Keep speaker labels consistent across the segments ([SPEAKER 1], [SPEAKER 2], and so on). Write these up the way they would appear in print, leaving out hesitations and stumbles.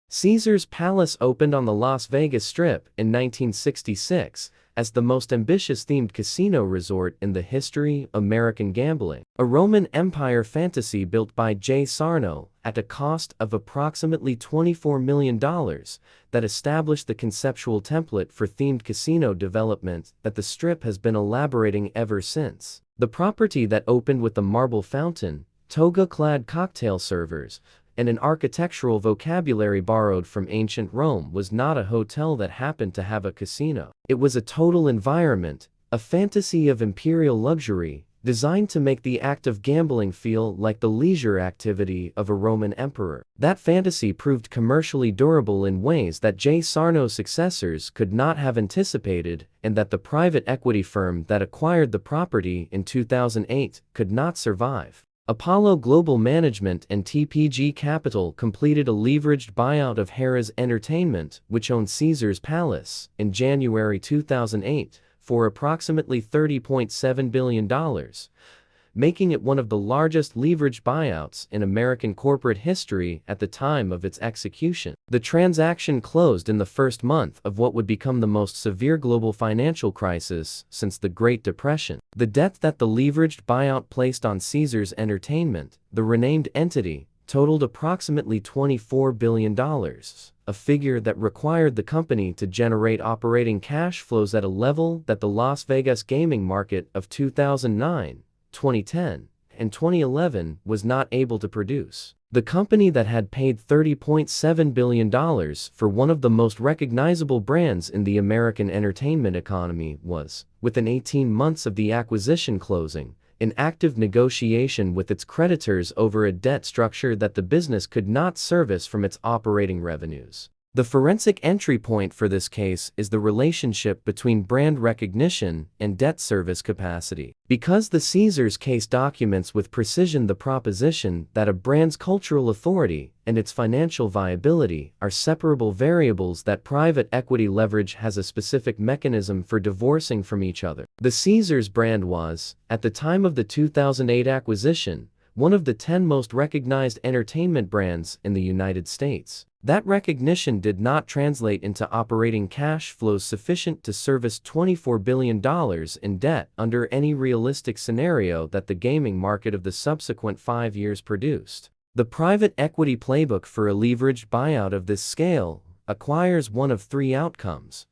[SPEAKER 1] Caesars Palace opened on the Las Vegas Strip in 1966 as the most ambitious themed casino resort in the history of American gambling. A Roman Empire fantasy built by J. Sarno at a cost of approximately $24 million that established the conceptual template for themed casino development that the Strip has been elaborating ever since. The property that opened with a marble fountain, toga-clad cocktail servers, and an architectural vocabulary borrowed from ancient Rome was not a hotel that happened to have a casino. It was a total environment, a fantasy of imperial luxury, designed to make the act of gambling feel like the leisure activity of a Roman emperor. That fantasy proved commercially durable in ways that J. Sarno's successors could not have anticipated, and that the private equity firm that acquired the property in 2008 could not survive. Apollo Global Management and TPG Capital completed a leveraged buyout of Harrah's Entertainment, which owned Caesars Palace, in January 2008 for approximately $30.7 billion, making it one of the largest leveraged buyouts in American corporate history at the time of its execution. The transaction closed in the first month of what would become the most severe global financial crisis since the Great Depression. The debt that the leveraged buyout placed on Caesars Entertainment, the renamed entity, totaled approximately $24 billion, a figure that required the company to generate operating cash flows at a level that the Las Vegas gaming market of 2009, 2010, and 2011 was not able to produce. The company that had paid $30.7 billion for one of the most recognizable brands in the American entertainment economy was, within 18 months of the acquisition closing, in active negotiation with its creditors over a debt structure that the business could not service from its operating revenues. The forensic entry point for this case is the relationship between brand recognition and debt service capacity. Because the Caesars case documents with precision the proposition that a brand's cultural authority and its financial viability are separable variables that private equity leverage has a specific mechanism for divorcing from each other. The Caesars brand was, at the time of the 2008 acquisition, one of the 10 most recognized entertainment brands in the United States. That recognition did not translate into operating cash flows sufficient to service $24 billion in debt under any realistic scenario that the gaming market of the subsequent 5 years produced. The private equity playbook for a leveraged buyout of this scale acquires one of three outcomes: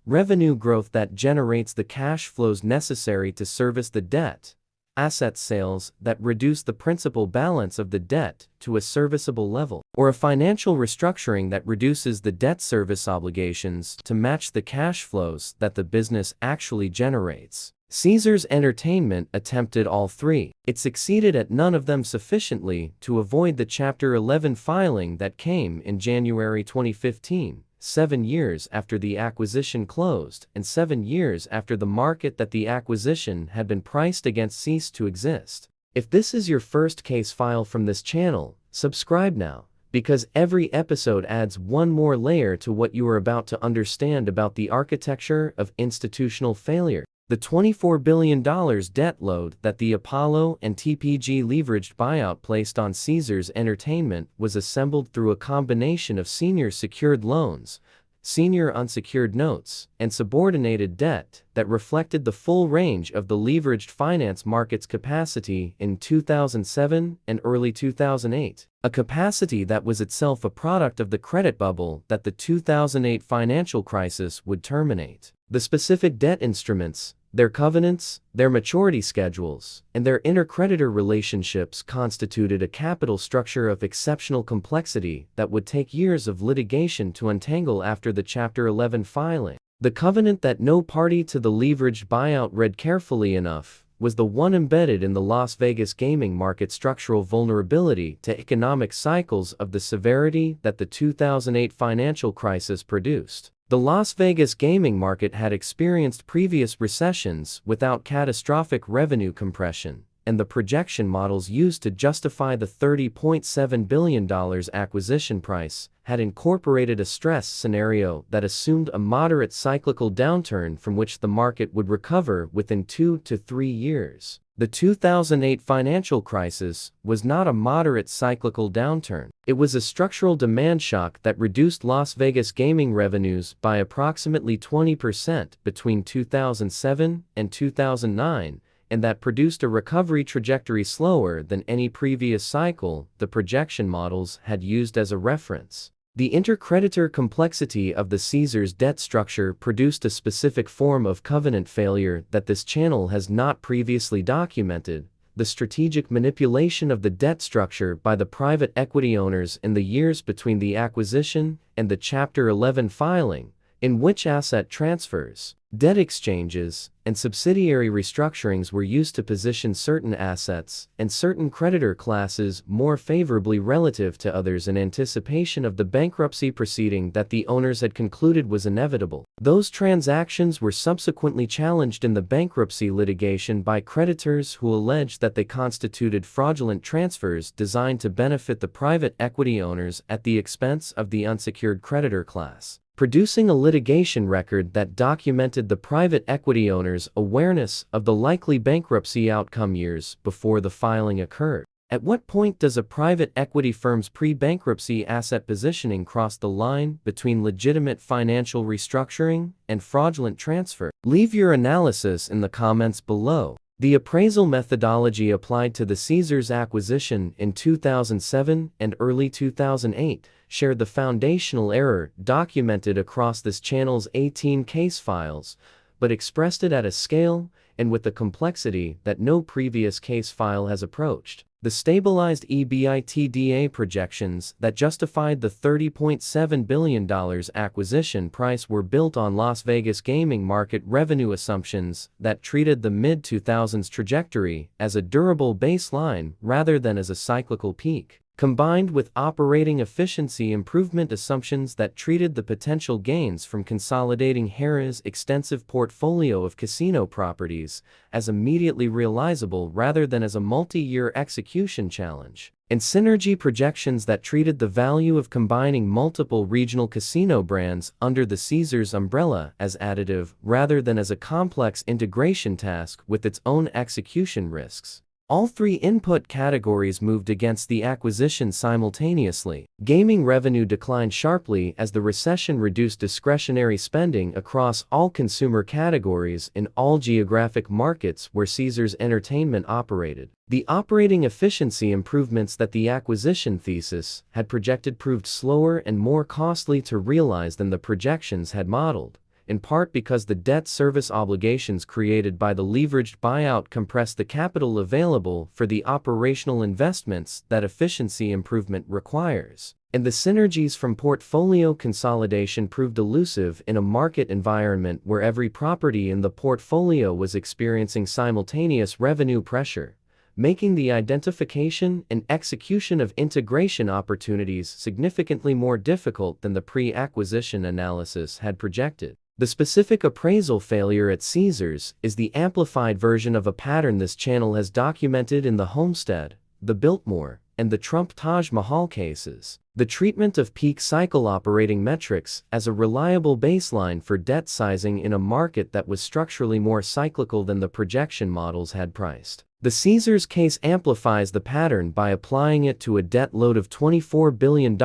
[SPEAKER 1] revenue growth that generates the cash flows necessary to service the debt, asset sales that reduce the principal balance of the debt to a serviceable level, or a financial restructuring that reduces the debt service obligations to match the cash flows that the business actually generates. Caesars Entertainment attempted all three. It succeeded at none of them sufficiently to avoid the Chapter 11 filing that came in January 2015. 7 years after the acquisition closed, and 7 years after the market that the acquisition had been priced against ceased to exist. If this is your first case file from this channel, subscribe now, because every episode adds one more layer to what you are about to understand about the architecture of institutional failure. The $24 billion debt load that the Apollo and TPG leveraged buyout placed on Caesars Entertainment was assembled through a combination of senior secured loans, senior unsecured notes, and subordinated debt that reflected the full range of the leveraged finance market's capacity in 2007 and early 2008, a capacity that was itself a product of the credit bubble that the 2008 financial crisis would terminate. The specific debt instruments, their covenants, their maturity schedules, and their intercreditor relationships constituted a capital structure of exceptional complexity that would take years of litigation to untangle after the Chapter 11 filing. The covenant that no party to the leveraged buyout read carefully enough was the one embedded in the Las Vegas gaming market structural vulnerability to economic cycles of the severity that the 2008 financial crisis produced. The Las Vegas gaming market had experienced previous recessions without catastrophic revenue compression, and the projection models used to justify the $30.7 billion acquisition price had incorporated a stress scenario that assumed a moderate cyclical downturn from which the market would recover within 2 to 3 years. The 2008 financial crisis was not a moderate cyclical downturn. It was a structural demand shock that reduced Las Vegas gaming revenues by approximately 20% between 2007 and 2009, and that produced a recovery trajectory slower than any previous cycle the projection models had used as a reference. The intercreditor complexity of the Caesars debt structure produced a specific form of covenant failure that this channel has not previously documented: the strategic manipulation of the debt structure by the private equity owners in the years between the acquisition and the Chapter 11 filing, in which asset transfers, debt exchanges, and subsidiary restructurings were used to position certain assets and certain creditor classes more favorably relative to others in anticipation of the bankruptcy proceeding that the owners had concluded was inevitable. Those transactions were subsequently challenged in the bankruptcy litigation by creditors who alleged that they constituted fraudulent transfers designed to benefit the private equity owners at the expense of the unsecured creditor class, producing a litigation record that documented the private equity owners' awareness of the likely bankruptcy outcome years before the filing occurred. At what point does a private equity firm's pre-bankruptcy asset positioning cross the line between legitimate financial restructuring and fraudulent transfer? Leave your analysis in the comments below. The appraisal methodology applied to the Caesars acquisition in 2007 and early 2008 shared the foundational error documented across this channel's 18 case files, but expressed it at a scale and with a complexity that no previous case file has approached. The stabilized EBITDA projections that justified the $30.7 billion acquisition price were built on Las Vegas gaming market revenue assumptions that treated the mid-2000s trajectory as a durable baseline rather than as a cyclical peak, combined with operating efficiency improvement assumptions that treated the potential gains from consolidating Harrah's extensive portfolio of casino properties as immediately realizable rather than as a multi-year execution challenge, and synergy projections that treated the value of combining multiple regional casino brands under the Caesars umbrella as additive rather than as a complex integration task with its own execution risks. All three input categories moved against the acquisition simultaneously. Gaming revenue declined sharply as the recession reduced discretionary spending across all consumer categories in all geographic markets where Caesars Entertainment operated. The operating efficiency improvements that the acquisition thesis had projected proved slower and more costly to realize than the projections had modeled, in part because the debt service obligations created by the leveraged buyout compressed the capital available for the operational investments that efficiency improvement requires, and the synergies from portfolio consolidation proved elusive in a market environment where every property in the portfolio was experiencing simultaneous revenue pressure, making the identification and execution of integration opportunities significantly more difficult than the pre-acquisition analysis had projected. The specific appraisal failure at Caesars is the amplified version of a pattern this channel has documented in the Homestead, the Biltmore, and the Trump Taj Mahal cases. The treatment of peak cycle operating metrics as a reliable baseline for debt sizing in a market that was structurally more cyclical than the projection models had priced. The Caesars case amplifies the pattern by applying it to a debt load of $24 billion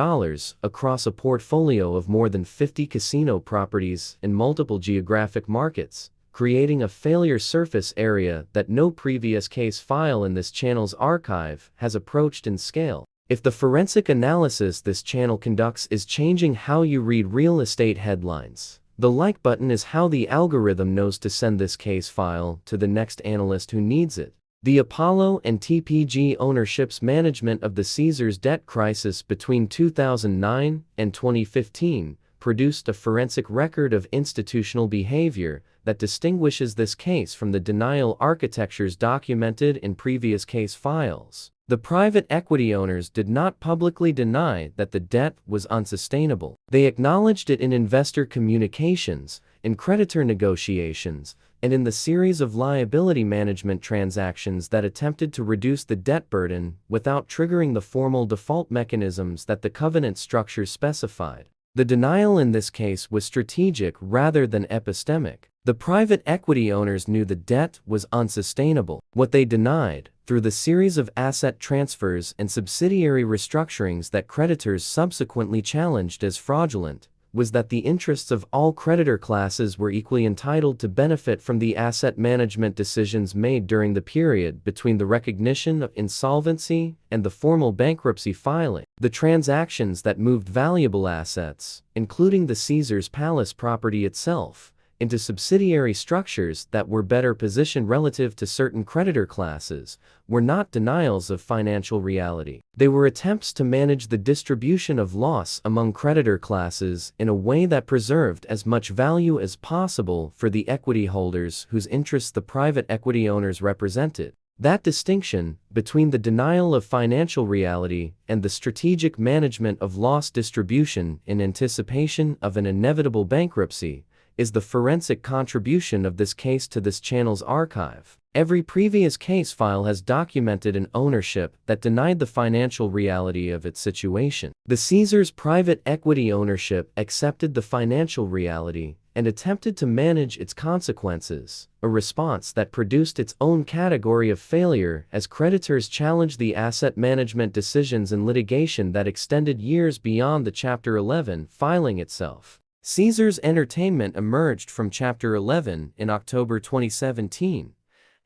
[SPEAKER 1] across a portfolio of more than 50 casino properties in multiple geographic markets, creating a failure surface area that no previous case file in this channel's archive has approached in scale. If the forensic analysis this channel conducts is changing how you read real estate headlines, the like button is how the algorithm knows to send this case file to the next analyst who needs it. The Apollo and TPG ownership's management of the Caesars debt crisis between 2009 and 2015 produced a forensic record of institutional behavior that distinguishes this case from the denial architectures documented in previous case files. The private equity owners did not publicly deny that the debt was unsustainable. They acknowledged it in investor communications, in creditor negotiations, and in the series of liability management transactions that attempted to reduce the debt burden without triggering the formal default mechanisms that the covenant structures specified. The denial in this case was strategic rather than epistemic. The private equity owners knew the debt was unsustainable. What they denied, through the series of asset transfers and subsidiary restructurings that creditors subsequently challenged as fraudulent, was that the interests of all creditor classes were equally entitled to benefit from the asset management decisions made during the period between the recognition of insolvency and the formal bankruptcy filing. The transactions that moved valuable assets, including the Caesars Palace property itself, into subsidiary structures that were better positioned relative to certain creditor classes, were not denials of financial reality. They were attempts to manage the distribution of loss among creditor classes in a way that preserved as much value as possible for the equity holders whose interests the private equity owners represented. That distinction between the denial of financial reality and the strategic management of loss distribution in anticipation of an inevitable bankruptcy is the forensic contribution of this case to this channel's archive. Every previous case file has documented an ownership that denied the financial reality of its situation. The Caesars private equity ownership accepted the financial reality and attempted to manage its consequences, a response that produced its own category of failure as creditors challenged the asset management decisions in litigation that extended years beyond the Chapter 11 filing itself. Caesars Entertainment emerged from Chapter 11 in October 2017,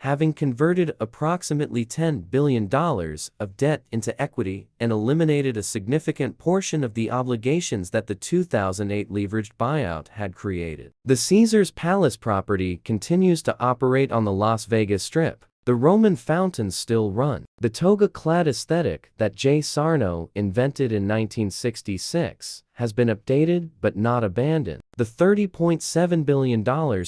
[SPEAKER 1] having converted approximately $10 billion of debt into equity and eliminated a significant portion of the obligations that the 2008 leveraged buyout had created. The Caesars Palace property continues to operate on the Las Vegas Strip. The Roman fountains still run. The toga-clad aesthetic that Jay Sarno invented in 1966 has been updated but not abandoned. The $30.7 billion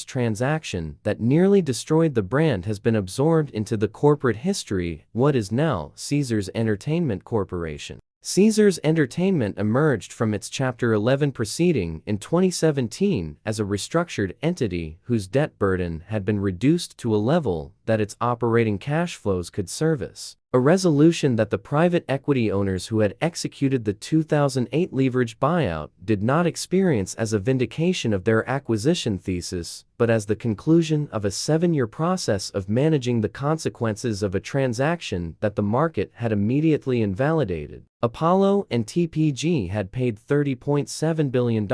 [SPEAKER 1] transaction that nearly destroyed the brand has been absorbed into the corporate history, what is now Caesars Entertainment Corporation. Caesars Entertainment emerged from its Chapter 11 proceeding in 2017 as a restructured entity whose debt burden had been reduced to a level that its operating cash flows could service. A resolution that the private equity owners who had executed the 2008 leveraged buyout did not experience as a vindication of their acquisition thesis, but as the conclusion of a 7-year process of managing the consequences of a transaction that the market had immediately invalidated. Apollo and TPG had paid $30.7 billion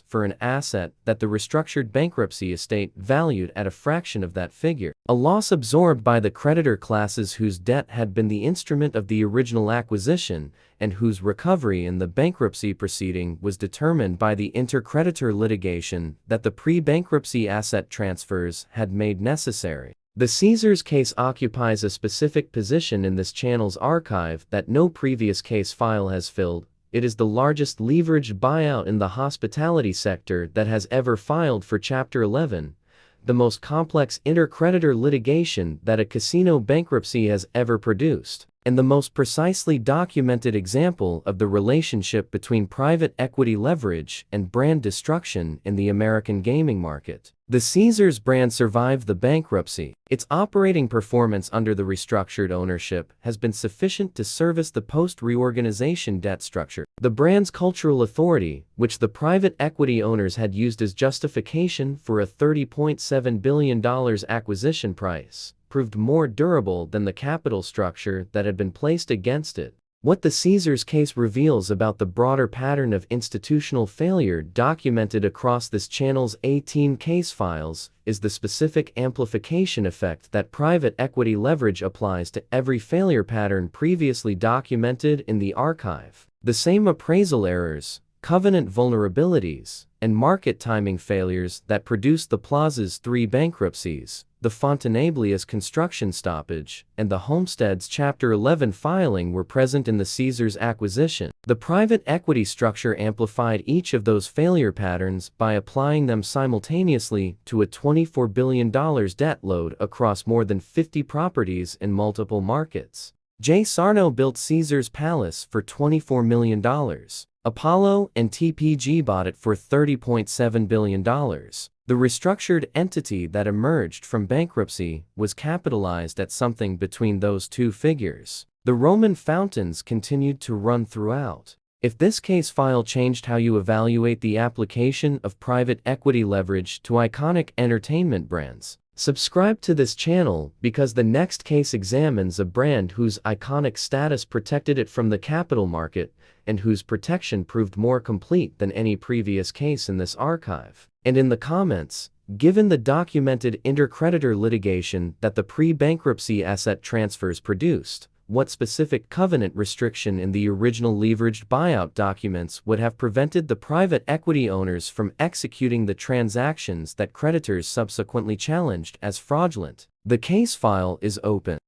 [SPEAKER 1] for an asset that the restructured bankruptcy estate valued at a fraction of that figure. A loss absorbed by the creditor classes whose debt had been the instrument of the original acquisition and whose recovery in the bankruptcy proceeding was determined by the intercreditor litigation that the pre-bankruptcy asset transfers had made necessary. The Caesars case occupies a specific position in this channel's archive that no previous case file has filled. It is the largest leveraged buyout in the hospitality sector that has ever filed for Chapter 11, the most complex intercreditor litigation that a casino bankruptcy has ever produced, and the most precisely documented example of the relationship between private equity leverage and brand destruction in the American gaming market. The Caesars brand survived the bankruptcy. Its operating performance under the restructured ownership has been sufficient to service the post-reorganization debt structure. The brand's cultural authority, which the private equity owners had used as justification for a $30.7 billion acquisition price, proved more durable than the capital structure that had been placed against it. What the Caesars case reveals about the broader pattern of institutional failure documented across this channel's 18 case files is the specific amplification effect that private equity leverage applies to every failure pattern previously documented in the archive. The same appraisal errors, covenant vulnerabilities, and market timing failures that produced the Plaza's 3 bankruptcies, the Fontaineblia's construction stoppage, and the Homestead's Chapter 11 filing were present in the Caesars acquisition. The private equity structure amplified each of those failure patterns by applying them simultaneously to a $24 billion debt load across more than 50 properties in multiple markets. Jay Sarno built Caesars Palace for $24 million. Apollo and TPG bought it for $30.7 billion. The restructured entity that emerged from bankruptcy was capitalized at something between those two figures. The Roman fountains continued to run throughout. If this case file changed how you evaluate the application of private equity leverage to iconic entertainment brands, subscribe to this channel because the next case examines a brand whose iconic status protected it from the capital market and whose protection proved more complete than any previous case in this archive. And in the comments, given the documented intercreditor litigation that the pre-bankruptcy asset transfers produced, what specific covenant restriction in the original leveraged buyout documents would have prevented the private equity owners from executing the transactions that creditors subsequently challenged as fraudulent? The case file is open.